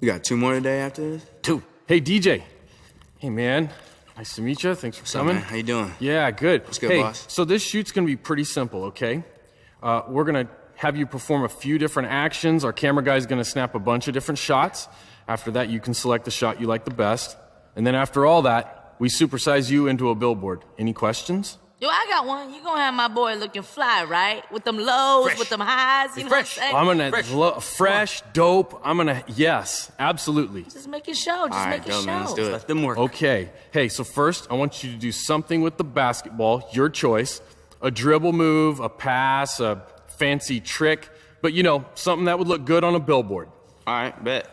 You got 2 more today after this? 2. Hey, DJ. Hey, man. Nice to meet you. Thanks for coming. What's up, man? How you doing? Yeah, good. What's good, hey, boss? So this shoot's gonna be pretty simple, okay? We're gonna have you perform a few different actions. Our camera guy's gonna snap a bunch of different shots. After that, you can select the shot you like the best. And then after all that, we supersize you into a billboard. Any questions? Yo, I got one. You gonna have my boy looking fly, right? With them lows, Fresh. with them highs, you know what I'm saying? I'm gonna fresh, dope. Yes, absolutely. Just making show, just All right, making go, show. man. Let's do it. Let them work. Okay. Hey, so first, I want you to do something with the basketball, your choice. A dribble move, a pass, a fancy trick, but you know, something that would look good on a billboard. All right, bet.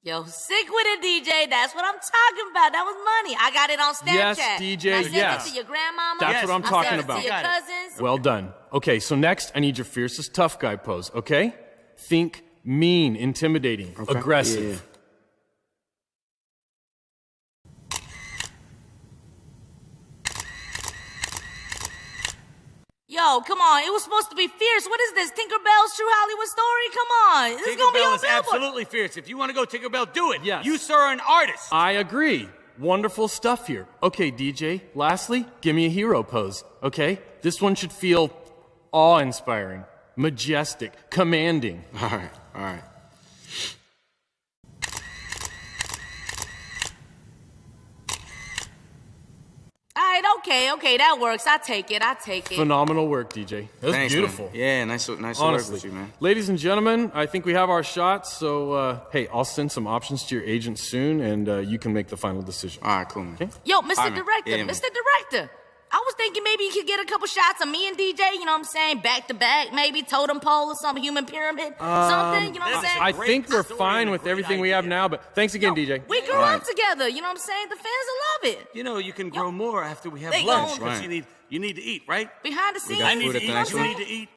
Yo, sick with it, DJ. That's what I'm talking about. That was money. I got it on Snapchat. Yes, DJ, I sent yes. it to your grandmama. That's what I'm talking I sent about. it to your cousins. Well done. Okay, so next, I need your fiercest tough guy pose, okay? Think mean, intimidating, aggressive. Yeah. Yo, come on. It was supposed to be fierce. What is this? Tinkerbell's True Hollywood Story? Come on. This is going to be Tinkerbell on is Billboard. absolutely fierce. If you want to go Tinkerbell, do it. Yes. You, sir, are an artist. I agree. Wonderful stuff here. Okay, DJ, lastly, give me a hero pose, okay? This one should feel awe-inspiring, majestic, commanding. All right, all right. All right, okay, that works. I take it. Phenomenal work, DJ. That was Thanks, beautiful. Man. Yeah, nice to work Honestly. with you, man. Ladies and gentlemen, I think we have our shots, so hey, I'll send some options to your agent soon, and you can make the final decision. All right, cool, man. Okay? Yo, Mr. All right, man. Director, Yeah, man. Mr. Director. I was thinking maybe you could get a couple shots of me and DJ, you know what I'm saying? Back to back, maybe totem pole or some human pyramid, something, you know what I'm saying? I think we're story fine and a with great everything we have idea. now, but thanks again, DJ. We grew Right. up together, you know what I'm saying? The fans will love it. You know, you can grow more after we have They lunch. gon- 'Cause Right. you need to eat, right? Behind the scenes, got I need food to at the eat. next You one? need to eat.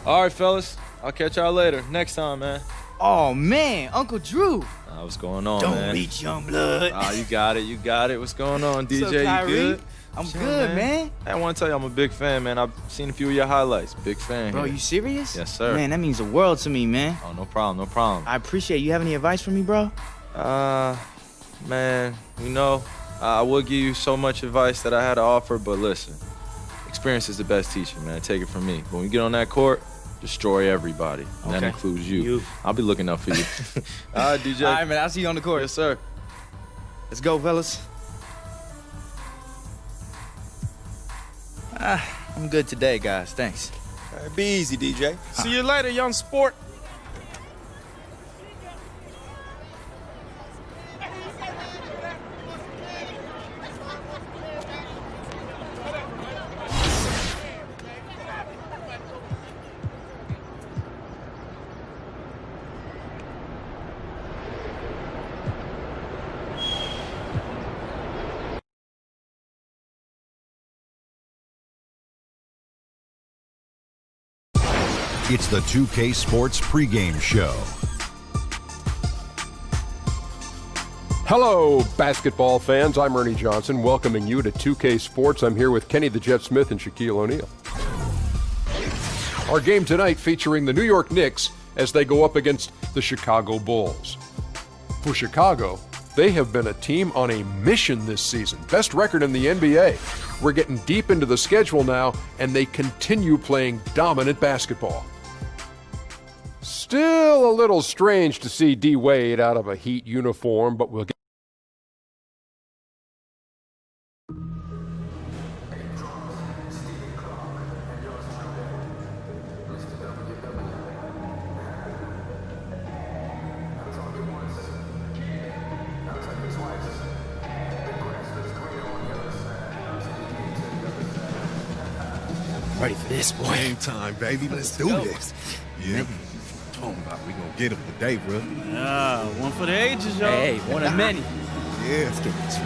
All right, fellas. I'll catch y'all later. Next time, man. Oh man, Uncle Drew. What's going on, Don't man? reach, young blood. You got it. You got it. What's going on, DJ? What's up, Kyrie? You good? I'm Chill, good, man. Hey, I want to tell you I'm a big fan, man. I've seen a few of your highlights. Big fan. Bro, here. you serious? Yes, sir. Man, that means the world to me, man. Oh, no problem. No problem. I appreciate it. You have any advice for me, bro? Man, you know, I would give you so much advice that I had to offer, but listen, experience is the best teacher, man. Take it from me. When we get on that court, destroy everybody. And that Okay. includes you. You. I'll be looking out for you. All right, DJ. All right, man. I'll see you on the court. Yes, sir. Let's go, fellas. I'm good today, guys. Thanks. All right, be easy, DJ. See you later, young sport. It's the 2K Sports pregame show. Hello, basketball fans. I'm Ernie Johnson, welcoming you to 2K Sports. I'm here with Kenny the Jet Smith and Shaquille O'Neal. Our game tonight featuring the New York Knicks as they go up against the Chicago Bulls. For Chicago, they have been a team on a mission this season. Best record in the NBA. We're getting deep into the schedule now, and they continue playing dominant basketball. Still a little strange to see D. Wade out of a Heat uniform, but we'll get. Ready for this, boy. Game time, baby. Let's do this. Yeah. Talking about we gonna get him today, bro. One for the ages, y'all. Hey, one of many. Yeah. Let's get this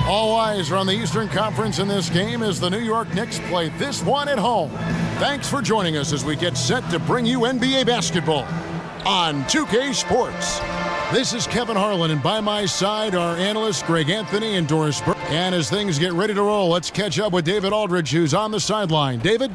All eyes are on the Eastern Conference in this game as the New York Knicks play this one at home. Thanks for joining us as we get set to bring you NBA basketball on 2K Sports. This is Kevin Harlan, and by my side are analysts Greg Anthony and Doris Burke. And as things get ready to roll, let's catch up with David Aldridge, who's on the sideline. David?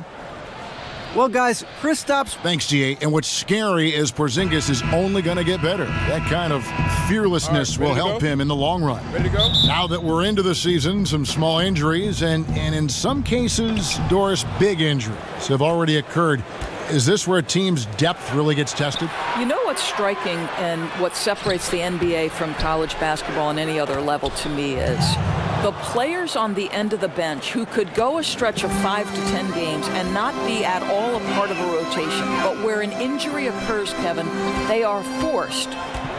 Well, guys, Kristaps. Thanks, GA. And what's scary is Porzingis is only going to get better. That kind of fearlessness will help him in the long run. Ready to go? Now that we're into the season, some small injuries, and in some cases, Doris, big injuries have already occurred. Is this where a team's depth really gets tested? You know what's striking and what separates the NBA from college basketball and any other level to me is the players on the end of the bench who could go a stretch of 5 to 10 games and not be at all a part of a rotation. But where an injury occurs, Kevin, they are forced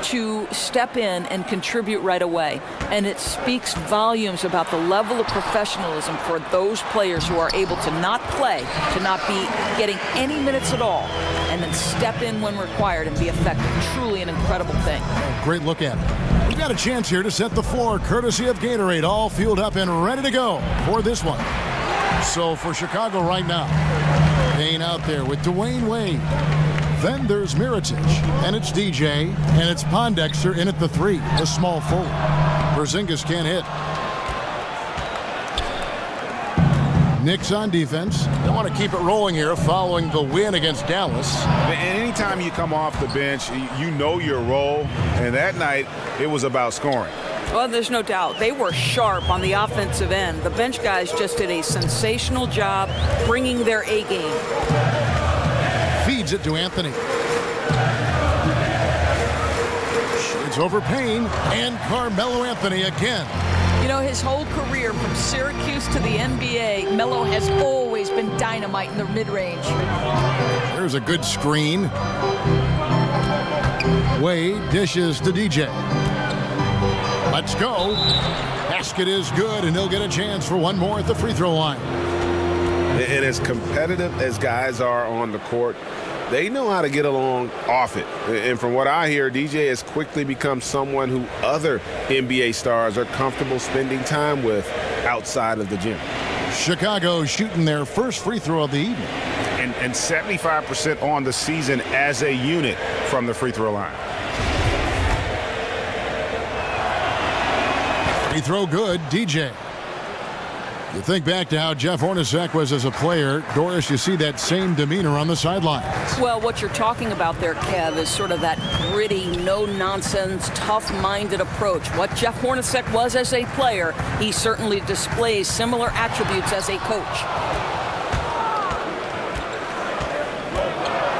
to step in and contribute right away. And it speaks volumes about the level of professionalism for those players who are able to not play, to not be getting any minutes at all, and then step in when required and be effective. Truly an incredible thing. Great look at it. We've got a chance here to set the floor, courtesy of Gatorade, all fueled up and ready to go for this one. So for Chicago right now, Payne out there with Dwayne Wade. Then there's Mirotic, and it's DJ, and it's Pondexter in at the 3, a small forward. Porzingis can't hit. Knicks on defense. They want to keep it rolling here following the win against Dallas. And anytime you come off the bench, you know your role, and that night it was about scoring. Well, there's no doubt. They were sharp on the offensive end. The bench guys just did a sensational job bringing their A game. Feeds it to Anthony. It's over Payne and Carmelo Anthony again. You know, his whole career from Syracuse to the NBA, Melo has always been dynamite in the mid-range. There's a good screen. Wade dishes to DJ. Let's go. Basket is good, and he'll get a chance for one more at the free throw line. And as competitive as guys are on the court, they know how to get along off it. And from what I hear, DJ has quickly become someone who other NBA stars are comfortable spending time with outside of the gym. Chicago shooting their first free throw of the evening. And 75% on the season as a unit from the free throw line. Free throw good, DJ. You think back to how Jeff Hornacek was as a player. Doris, you see that same demeanor on the sidelines. Well, what you're talking about there, Kev, is sort of that gritty, no-nonsense, tough-minded approach. What Jeff Hornacek was as a player, he certainly displays similar attributes as a coach.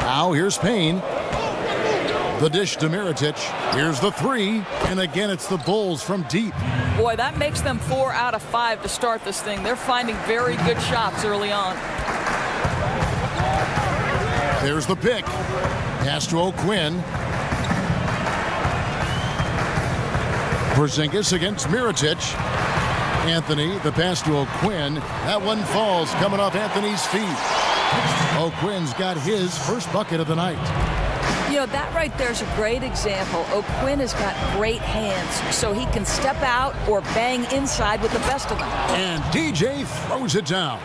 Now here's Payne. The dish to Mirotic. Here's the 3. And again, it's the Bulls from deep. Boy, that makes them 4 out of 5 to start this thing. They're finding very good shots early on. There's the pick. Pass to O'Quinn. Porzingis against Mirotic. Anthony, the pass to O'Quinn. That one falls, coming off Anthony's feet. O'Quinn's got his first bucket of the night. You know, that right there is a great example. O'Quinn has got great hands, so he can step out or bang inside with the best of them. And DJ throws it down.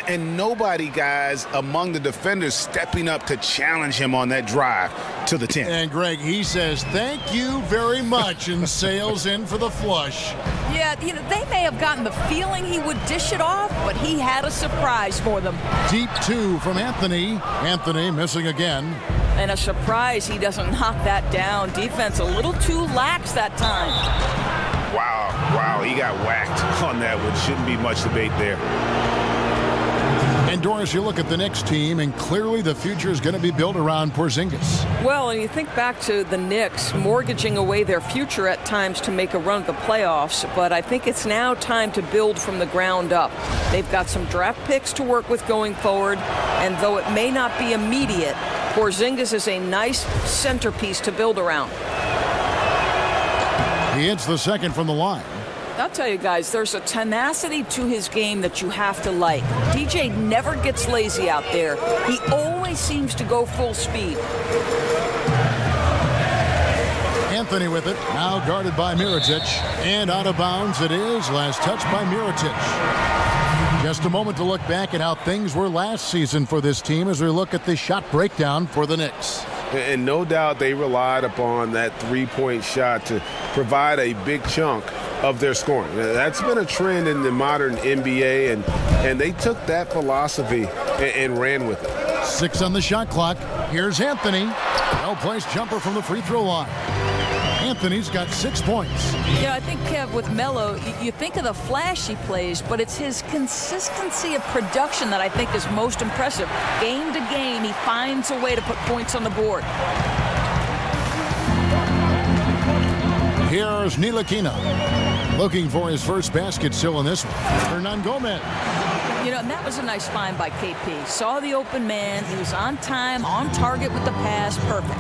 And nobody, guys, among the defenders stepping up to challenge him on that drive to the 10. And Greg, he says, thank you very much, and sails in for the flush. Yeah, you know, they may have gotten the feeling he would dish it off, but he had a surprise for them. Deep two from Anthony. Anthony missing again. And a surprise he doesn't knock that down. Defense a little too lax that time. Wow, he got whacked on that one. Shouldn't be much debate there. And Doris, you look at the Knicks team, and clearly the future is going to be built around Porzingis. Well, and you think back to the Knicks mortgaging away their future at times to make a run at the playoffs, but I think it's now time to build from the ground up. They've got some draft picks to work with going forward, and though it may not be immediate, Porzingis is a nice centerpiece to build around. He hits the second from the line. I'll tell you guys, there's a tenacity to his game that you have to like. DJ never gets lazy out there. He always seems to go full speed. Anthony with it, now guarded by Mirotic, and out of bounds it is. Last touch by Mirotic. Just a moment to look back at how things were last season for this team as we look at the shot breakdown for the Knicks. And no doubt they relied upon that three-point shot to provide a big chunk of their scoring. That's been a trend in the modern NBA, and they took that philosophy and ran with it. 6 on the shot clock. Here's Anthony. Well-placed jumper from the free throw line. Anthony's got 6 points. Yeah, I think, Kev, with Melo, you think of the flash he plays, but it's his consistency of production that I think is most impressive. Game to game, he finds a way to put points on the board. Here's Ntilikina, looking for his first basket still in this one. Hernan Gomez. You know, and that was a nice find by KP. Saw the open man. He was on time, on target with the pass. Perfect.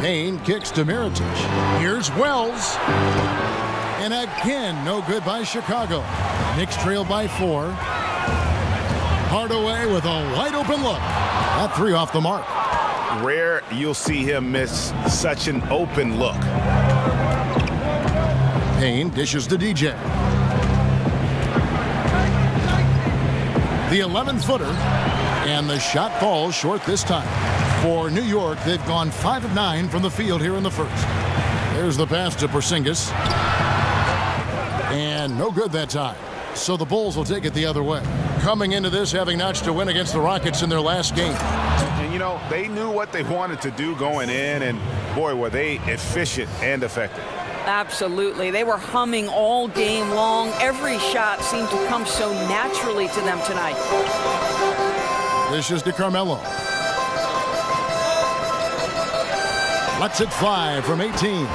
Payne kicks to Mirotic. Here's Wells. And again, no good by Chicago. Knicks trail by 4. Hardaway with a wide open look. That 3 off the mark. Rare you'll see him miss such an open look. Payne dishes to DJ. The 11-footer, and the shot falls short this time. For New York, they've gone 5 of 9 from the field here in the first. There's the pass to Porzingis. And no good that time. So the Bulls will take it the other way. Coming into this, having notched a win against the Rockets in their last game. And, you know, they knew what they wanted to do going in, and, boy, were they efficient and effective. Absolutely. They were humming all game long. Every shot seemed to come so naturally to them tonight. This is to Carmelo. Lets it fly from 18.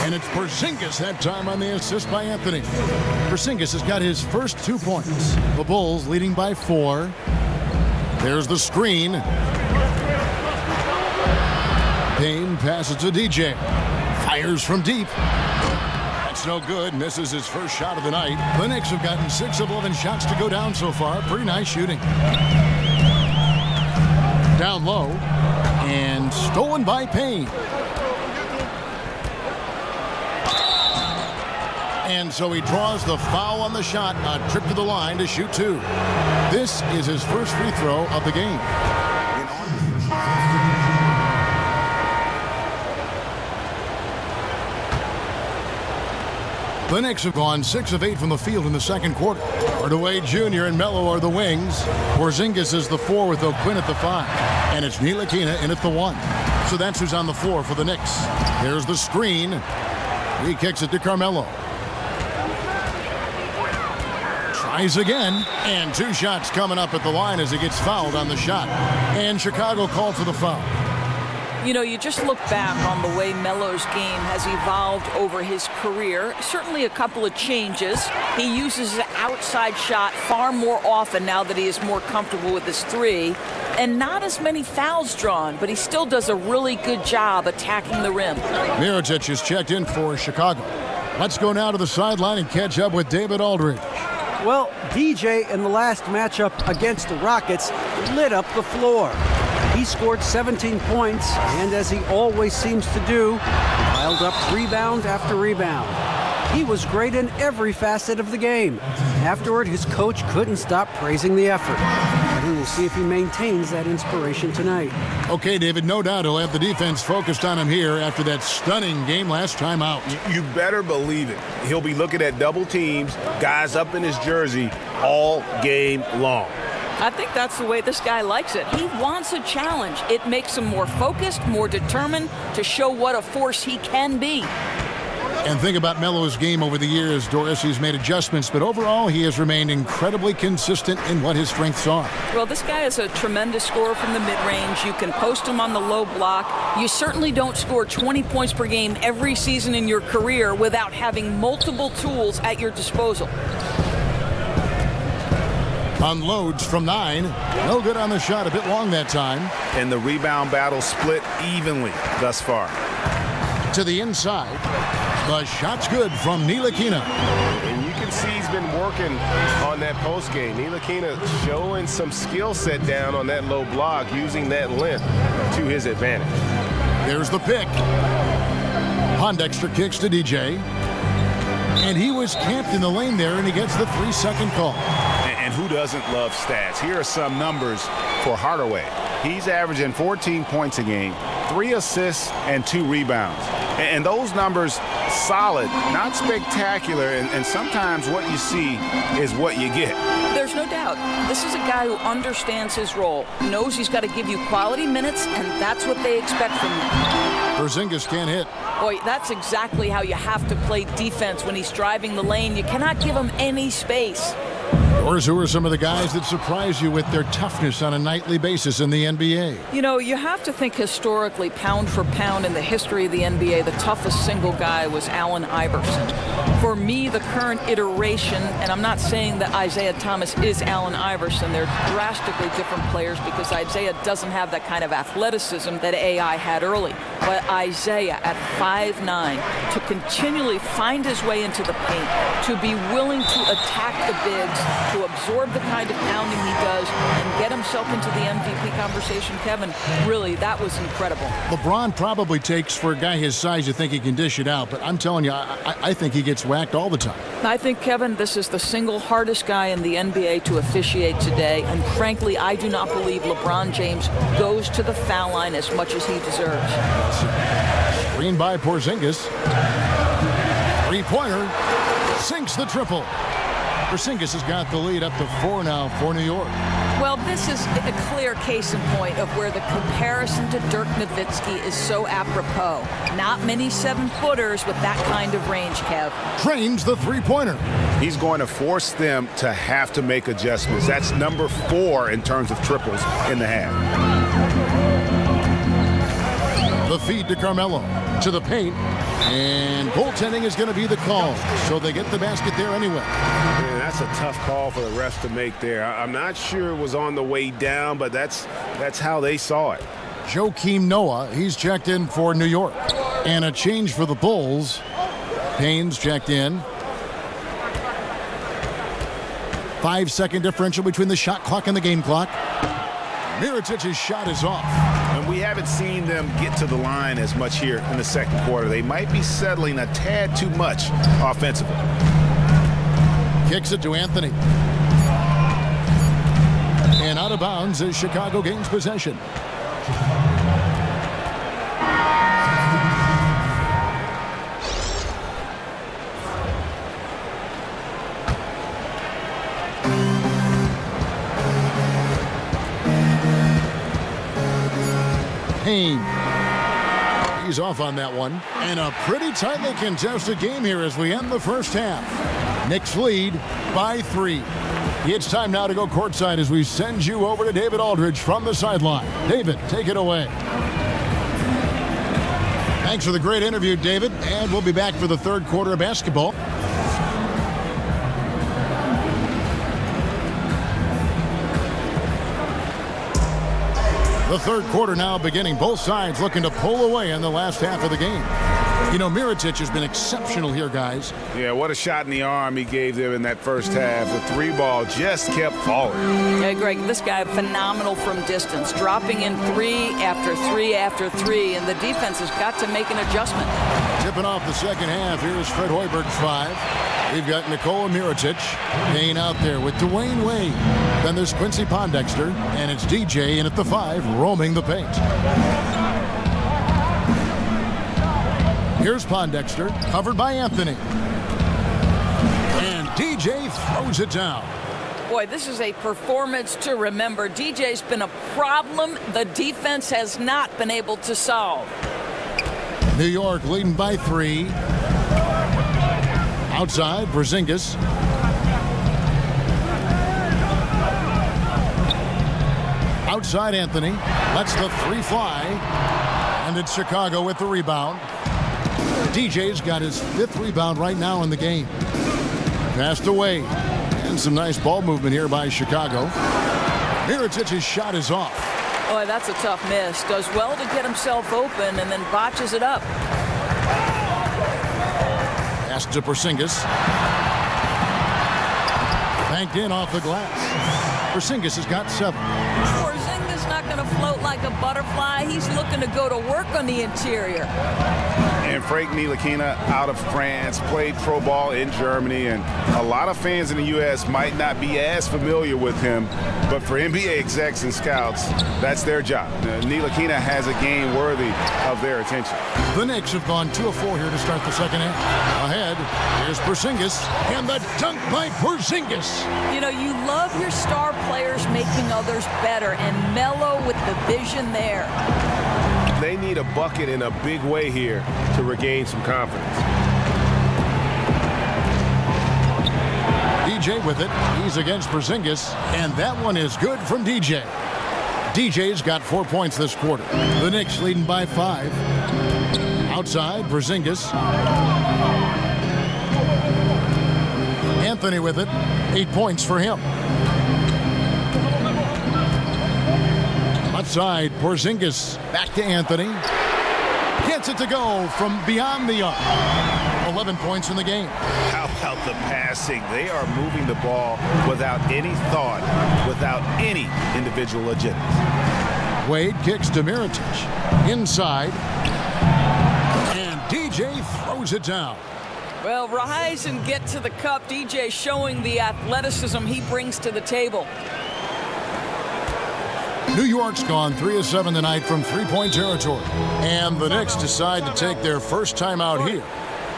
And it's Porzingis that time on the assist by Anthony. Porzingis has got his first 2 points. The Bulls leading by 4. There's the screen. Payne passes to DJ. Fires from deep. That's no good. Misses his first shot of the night. The Knicks have gotten 6 of 11 shots to go down so far. Pretty nice shooting. Down low. And stolen by Payne. And so he draws the foul on the shot. A trip to the line to shoot 2. This is his first free throw of the game. The Knicks have gone 6 of 8 from the field in the second quarter. Hardaway Jr. and Melo are the wings. Porzingis is the 4 with O'Quinn at the 5. And it's Ntilikina in at the 1. So that's who's on the floor for the Knicks. There's the screen. He kicks it to Carmelo. Tries again. And 2 shots coming up at the line as he gets fouled on the shot. And Chicago called for the foul. You know, you just look back on the way Melo's game has evolved over his career. Certainly a couple of changes. He uses an outside shot far more often now that he is more comfortable with his three. And not as many fouls drawn, but he still does a really good job attacking the rim. Mirotic is checked in for Chicago. Let's go now to the sideline and catch up with David Aldridge. Well, DJ in the last matchup against the Rockets lit up the floor. He scored 17 points, and as he always seems to do, piled up rebound after rebound. He was great in every facet of the game. Afterward, his coach couldn't stop praising the effort. And we'll see if he maintains that inspiration tonight. Okay, David, no doubt he'll have the defense focused on him here after that stunning game last time out. You better believe it. He'll be looking at double teams, guys up in his jersey all game long. I think that's the way this guy likes it. He wants a challenge. It makes him more focused, more determined to show what a force he can be. And think about Melo's game over the years, Doris. He's made adjustments, but overall he has remained incredibly consistent in what his strengths are. Well, this guy is a tremendous scorer from the mid-range. You can post him on the low block. You certainly don't score 20 points per game every season in your career without having multiple tools at your disposal. Unloads from 9. No good on the shot, a bit long that time. And the rebound battle split evenly thus far. To the inside. The shot's good from Ntilikina. And you can see he's been working on that post game. Ntilikina showing some skill set down on that low block, using that length to his advantage. There's the pick. Pondexter kicks to DJ. And he was camped in the lane there, and he gets the 3-second call. And who doesn't love stats? Here are some numbers for Hardaway. He's averaging 14 points a game, 3 assists, and 2 rebounds. And those numbers, solid, not spectacular, and sometimes what you see is what you get. There's no doubt. This is a guy who understands his role, knows he's got to give you quality minutes, and that's what they expect from him. Porzingis can't hit. Boy, that's exactly how you have to play defense when he's driving the lane. You cannot give him any space. Or who are some of the guys that surprise you with their toughness on a nightly basis in the NBA? You know, you have to think historically, pound for pound in the history of the NBA, the toughest single guy was Allen Iverson. For me, the current iteration, and I'm not saying that Isaiah Thomas is Allen Iverson, they're drastically different players because Isaiah doesn't have that kind of athleticism that AI had early. But Isaiah at 5'9", to continually find his way into the paint, to be willing to attack the bigs, to absorb the kind of pounding he does, and get himself into the MVP conversation, Kevin, really, that was incredible. LeBron probably takes, for a guy his size, you think he can dish it out, but I'm telling you, I think he gets whacked all the time. I think, Kevin, this is the single hardest guy in the NBA to officiate today, and frankly, I do not believe LeBron James goes to the foul line as much as he deserves. Screen by Porzingis. Three-pointer. Sinks the triple. Porzingis has got the lead up to 4 now for New York. Well, this is a clear case in point of where the comparison to Dirk Nowitzki is so apropos. Not many 7-footers with that kind of range, Kev. Trains the three-pointer. He's going to force them to have to make adjustments. That's number 4 in terms of triples in the half. The feed to Carmelo. To the paint. And goaltending is going to be the call. So they get the basket there anyway. Man, that's a tough call for the refs to make there. I'm not sure it was on the way down, but that's how they saw it. Joakim Noah, he's checked in for New York. And a change for the Bulls. Payne's checked in. 5-second differential between the shot clock and the game clock. Mirotic's shot is off. And we haven't seen them get to the line as much here in the second quarter. They might be settling a tad too much offensively. Kicks it to Anthony. And out of bounds as Chicago gains possession. Payne. He's off on that one. And a pretty tightly contested game here as we end the first half. Knicks lead by 3. It's time now to go courtside as we send you over to David Aldridge from the sideline. David, take it away. Thanks for the great interview, David. And we'll be back for the third quarter of basketball. The third quarter now beginning. Both sides looking to pull away in the last half of the game. You know, Mirotic has been exceptional here, guys. Yeah, what a shot in the arm he gave them in that first half. The three ball just kept falling. Hey, Greg, this guy phenomenal from distance, dropping in three after three after three, and the defense has got to make an adjustment. Tipping off the second half, here's Fred Hoiberg's 5. We've got Nikola Mirotic hanging out there with Dwayne Wade. Then there's Quincy Pondexter, and it's DJ in at the 5, roaming the paint. Here's Pondexter, covered by Anthony. And DJ throws it down. Boy, this is a performance to remember. DJ's been a problem the defense has not been able to solve. New York leading by 3. Outside, Porzingis. Outside, Anthony. Lets the 3 fly. And it's Chicago with the rebound. DJ's got his 5th rebound right now in the game. Passed away. And some nice ball movement here by Chicago. Mirotic's shot is off. Boy, that's a tough miss. Does well to get himself open and then botches it up. Pass to Porzingis. Banked in off the glass. Porzingis has got 7. Porzingis not going to float like a butterfly. He's looking to go to work on the interior. And Frank Ntilikina out of France, played pro ball in Germany, and a lot of fans in the U.S. might not be as familiar with him, but for NBA execs and scouts, that's their job. Ntilikina has a game worthy of their attention. The Knicks have gone 2 of 4 here to start the second half. Ahead, here's Porzingis, and the dunk by Porzingis. You know, you love your star players making others better, and Melo with the vision there. They need a bucket in a big way here to regain some confidence. DJ with it. He's against Porzingis, and that one is good from DJ. DJ's got 4 points this quarter. The Knicks leading by 5. Outside, Porzingis. Anthony with it. 8 points for him. Left side, Porzingis. Back to Anthony. Gets it to go from beyond the arc. 11 points in the game. How about the passing? They are moving the ball without any thought, without any individual agenda. Wade kicks to Mirotic. Inside. And DJ throws it down. Well, rise and get to the cup. DJ showing the athleticism he brings to the table. New York's gone 3 of 7 tonight from three-point territory. And the Knicks decide to take their first time out here.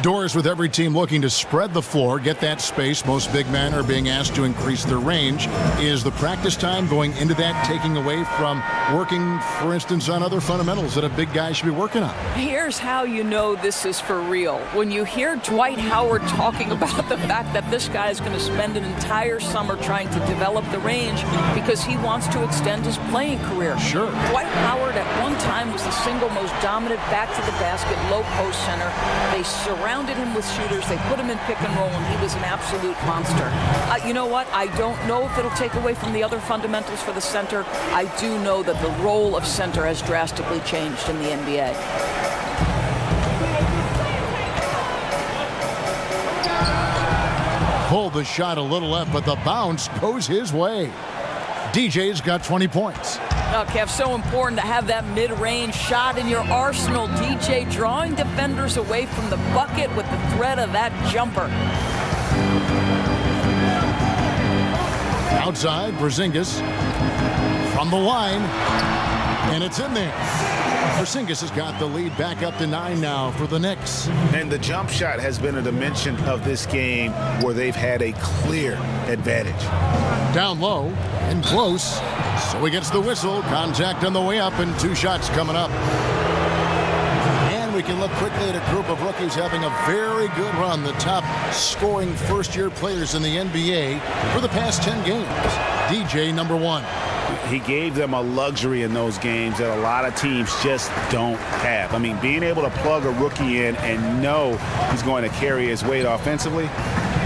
Doors with every team looking to spread the floor, get that space. Most big men are being asked to increase their range. Is the practice time going into that taking away from working, for instance, on other fundamentals that a big guy should be working on? Here's how you know this is for real. When you hear Dwight Howard talking about the fact that this guy is going to spend an entire summer trying to develop the range because he wants to extend his playing career. Sure. Dwight Howard at one time was the single most dominant back-to-the-basket low-post center. They surrounded him with shooters. They put him in pick and roll, and he was an absolute monster. You know what? I don't know if it'll take away from the other fundamentals for the center. I do know that the role of center has drastically changed in the NBA. Pulled the shot a little left, but the bounce goes his way. DJ's got 20 points. Oh, Kev, so important to have that mid-range shot in your arsenal. DJ drawing defenders away from the bucket with the threat of that jumper. Outside, Porzingis from the line, and it's in there. Porzingis has got the lead back up to 9 now for the Knicks. And the jump shot has been a dimension of this game where they've had a clear advantage. Down low and close, so he gets the whistle. Contact on the way up, and 2 shots coming up. And we can look quickly at a group of rookies having a very good run, the top scoring first-year players in the NBA for the past 10 games. DJ, number 1. He gave them a luxury in those games that a lot of teams just don't have. I mean, being able to plug a rookie in and know he's going to carry his weight offensively.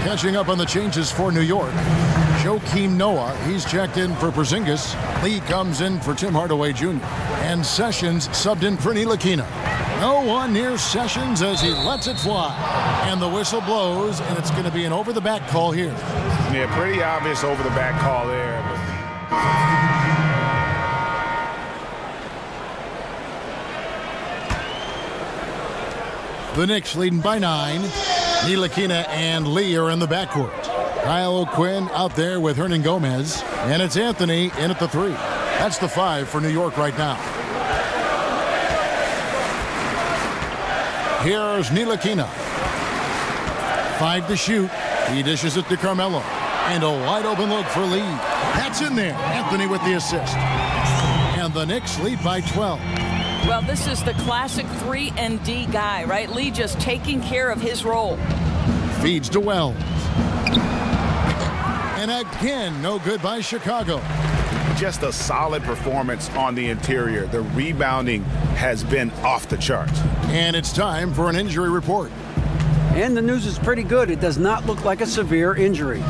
Catching up on the changes for New York, Joakim Noah, he's checked in for Porzingis. Lee comes in for Tim Hardaway Jr. And Sessions subbed in for Ntilikina. No one near Sessions as he lets it fly. And the whistle blows, and it's going to be an over-the-back call here. Yeah, pretty obvious over-the-back call there. The Knicks leading by 9. Ntilikina and Lee are in the backcourt. Kyle O'Quinn out there with Hernan Gomez. And it's Anthony in at the 3. That's the 5 for New York right now. Here's Ntilikina. 5 to shoot. He dishes it to Carmelo. And a wide open look for Lee. That's in there. Anthony with the assist. And the Knicks lead by 12. Well, this is the classic 3-and-D guy, right? Lee just taking care of his role. Feeds to Wells. And again, no good by Chicago. Just a solid performance on the interior. The rebounding has been off the charts. And it's time for an injury report. And the news is pretty good. It does not look like a severe injury.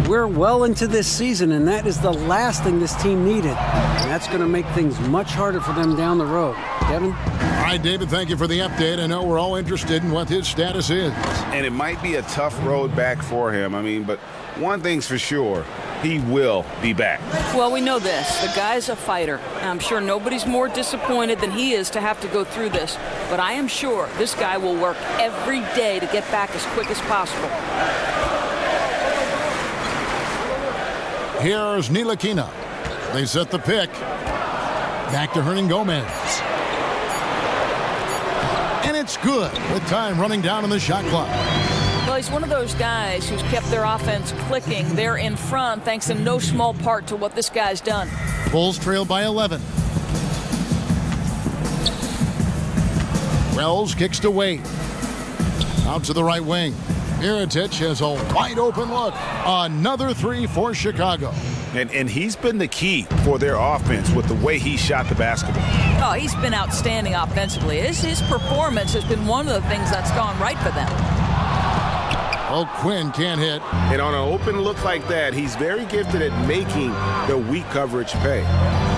We're well into this season, and that is the last thing this team needed. And that's going to make things much harder for them down the road. Kevin? All right, David, thank you for the update. I know we're all interested in what his status is. And it might be a tough road back for him. I mean, but one thing's for sure. He will be back. Well, we know this. The guy's a fighter. I'm sure nobody's more disappointed than he is to have to go through this. But I am sure this guy will work every day to get back as quick as possible. Here's Ntilikina. They set the pick. Back to Hernan Gomez. And it's good with time running down on the shot clock. Well, he's one of those guys who's kept their offense clicking. They're in front thanks in no small part to what this guy's done. Bulls trail by 11. Wells kicks to Wade. Out to the right wing. Mirotic has a wide open look. Another 3 for Chicago. And he's been the key for their offense with the way he shot the basketball. Oh, he's been outstanding offensively. His performance has been one of the things that's gone right for them. O'Quinn can't hit. And on an open look like that, he's very gifted at making the weak coverage pay.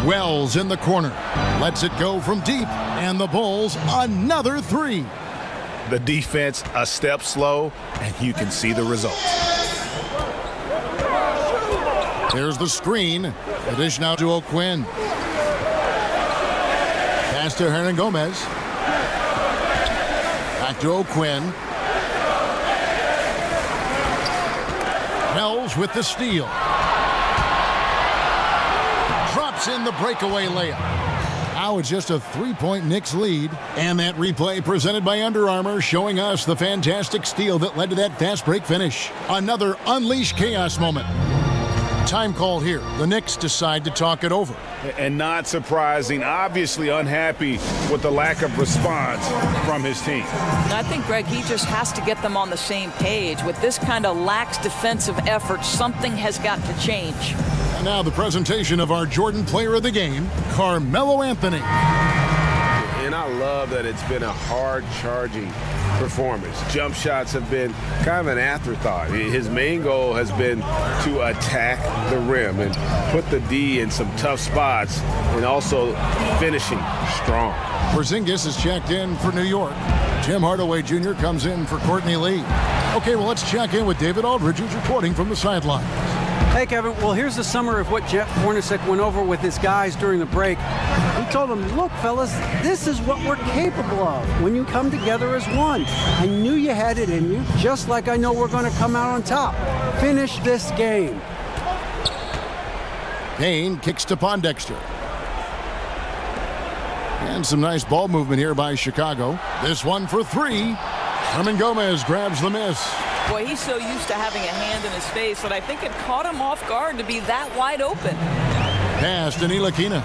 Wells in the corner. Lets it go from deep. And the Bulls, another 3. The defense a step slow, and you can see the results. There's the screen. The dish now to O'Quinn. Pass to Hernan Gomez. Back to O'Quinn. Wells with the steal. Drops in the breakaway layup. Now it's just a 3-point Knicks lead. And that replay presented by Under Armour showing us the fantastic steal that led to that fast break finish. Another Unleash Chaos moment. Time call here. The Knicks decide to talk it over. And not surprising, obviously unhappy with the lack of response from his team. I think, Greg, he just has to get them on the same page. With this kind of lax defensive effort, something has got to change. And now the presentation of our Jordan Player of the Game, Carmelo Anthony. And I love that it's been a hard-charging performance. Jump shots have been kind of an afterthought. His main goal has been to attack the rim and put the D in some tough spots and also finishing strong. Porzingis is checked in for New York. Tim Hardaway Jr. comes in for Courtney Lee. Okay, well, let's check in with David Aldridge, who's reporting from the sidelines. Hey, Kevin. Well, here's the summary of what Jeff Hornacek went over with his guys during the break. He told them, look, fellas, this is what we're capable of when you come together as one. I knew you had it in you, just like I know we're going to come out on top. Finish this game. Payne kicks to Pondexter. And some nice ball movement here by Chicago. This one for 3. Hernan Gomez grabs the miss. Boy, he's so used to having a hand in his face that I think it caught him off guard to be that wide open. Pass to Ntilikina.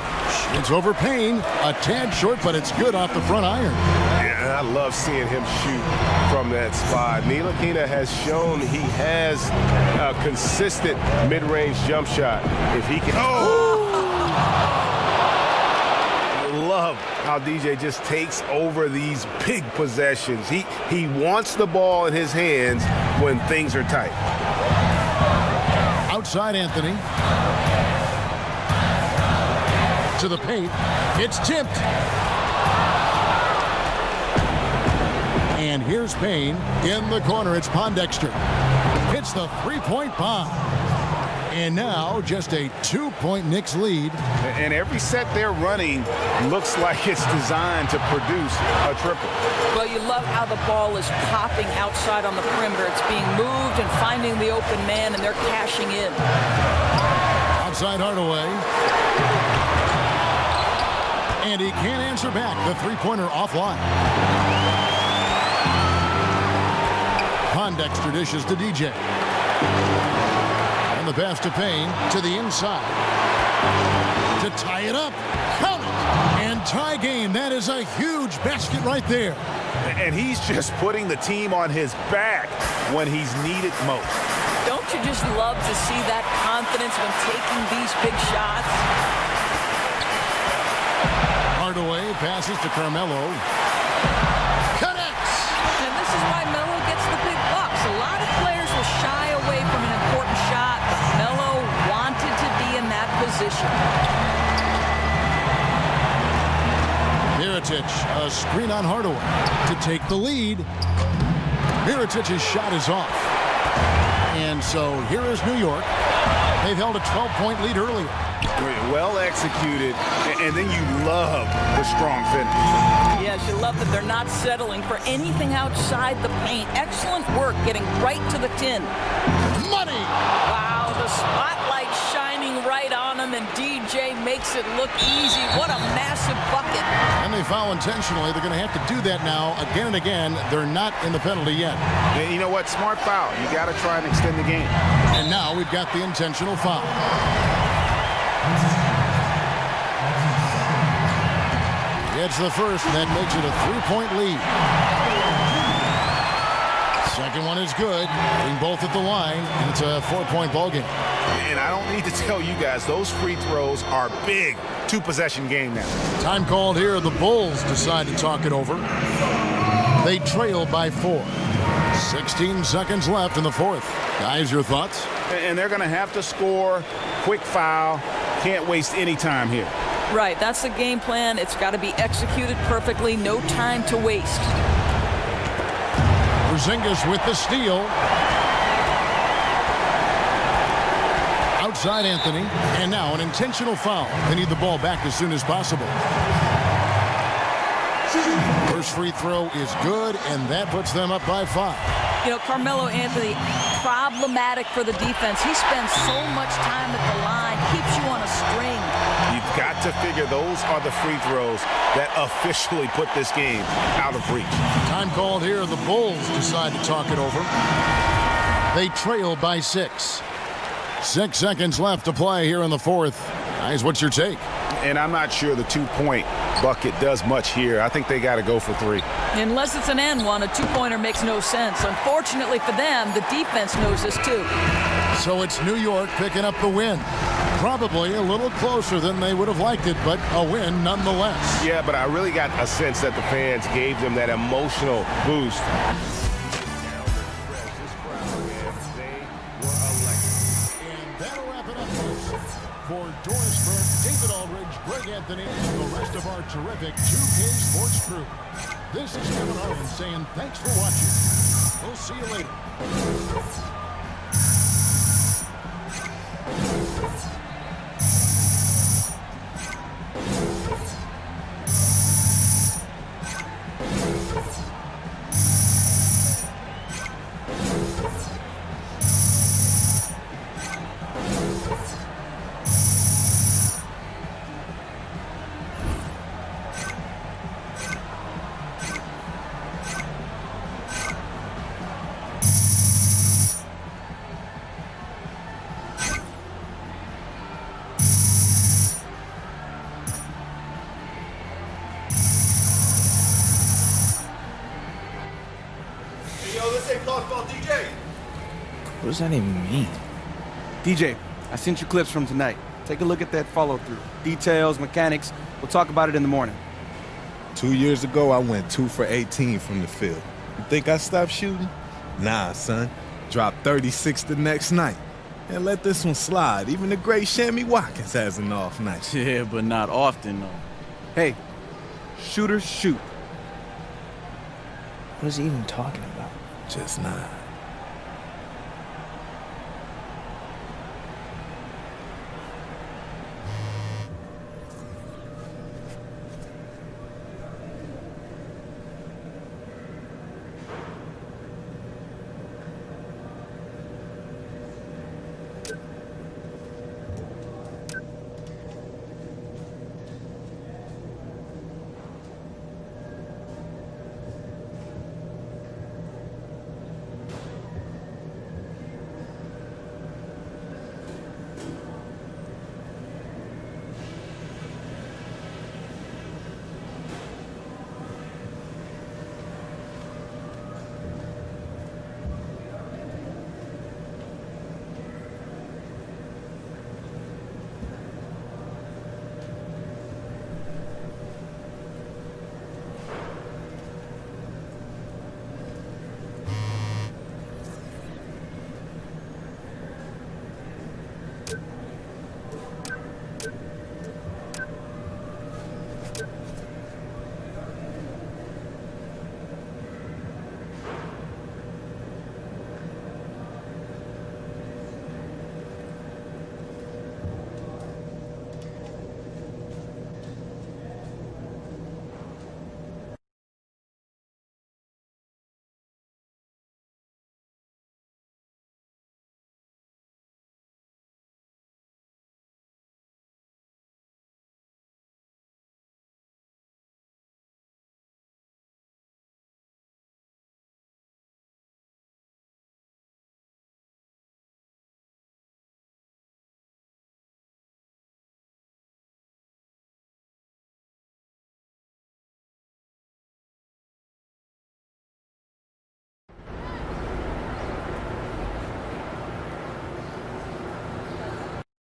It's over Payne. A tad short, but it's good off the front iron. Yeah, I love seeing him shoot from that spot. Ntilikina has shown he has a consistent mid-range jump shot. If he can... love how DJ just takes over these big possessions. He wants the ball in his hands when things are tight. Outside Anthony. To the paint. It's tipped. And here's Payne in the corner. It's Pondexter. Hits the three-point bomb. And now just a 2-point Knicks lead. And every set they're running looks like it's designed to produce a triple. Well, you love how the ball is popping outside on the perimeter. It's being moved and finding the open man, and they're cashing in. Outside Hardaway. And he can't answer back. The three-pointer offline. Pondexter dishes to DJ. And the pass to Payne to the inside. To tie it up. Count it. And tie game. That is a huge basket right there. And he's just putting the team on his back when he's needed most. Don't you just love to see that confidence when taking these big shots? Hardaway passes to Carmelo. Connects! And this is why Melo gets the big bucks. A lot of players will shy away from an important shot. Melo wanted to be in that position. Mirotic, a screen on Hardaway to take the lead. Mirotic's shot is off. And so here is New York. They've held a 12-point lead earlier. Well executed, and then you love the strong finish. Yes, you love that they're not settling for anything outside the paint. Excellent work getting right to the tin. Money! Wow, the spotlight shining right on him, and DJ makes it look easy. What a massive bucket. And they foul intentionally. They're going to have to do that now again and again. They're not in the penalty yet. And you know what? Smart foul. You got to try and extend the game. And now we've got the intentional foul. It's the first, and that makes it a 3-point lead. Second one is good, hitting both at the line, and it's a 4-point ball game. And I don't need to tell you guys, those free throws are big. 2-possession game now. Time called here. The Bulls decide to talk it over. They trail by 4. 16 seconds left in the fourth. Guys, your thoughts? And they're going to have to score. Quick foul. Can't waste any time here. Right, that's the game plan. It's got to be executed perfectly. No time to waste. Porzingis with the steal. Outside Anthony. And now an intentional foul. They need the ball back as soon as possible. First free throw is good, and that puts them up by 5. You know, Carmelo Anthony, problematic for the defense. He spends so much time at the line, keeps you on a string. You've got to figure those are the free throws that officially put this game out of reach. Time called here. The Bulls decide to talk it over. They trail by 6. 6 seconds left to play here in the fourth. Guys, what's your take? And I'm not sure the 2-point bucket does much here. I think they got to go for 3. Unless it's an and one, a 2-pointer makes no sense. Unfortunately for them, the defense knows this too. So it's New York picking up the win. Probably a little closer than they would have liked it, but a win nonetheless. Yeah, but I really got a sense that the fans gave them that emotional boost. For Doris Burke, David Aldridge, Greg Anthony, and the rest of our terrific 2K Sports crew. This is Kevin Harlan saying thanks for watching. We'll see you later. What does that even mean? DJ, I sent you clips from tonight. Take a look at that follow-through. Details, mechanics. We'll talk about it in the morning. 2 years ago, I went 2 for 18 from the field. You think I stopped shooting? Nah, son. Dropped 36 the next night. And let this one slide. Even the great Shammy Watkins has an off night. Yeah, but not often, though. Hey, shooters shoot. What is he even talking about? Just not.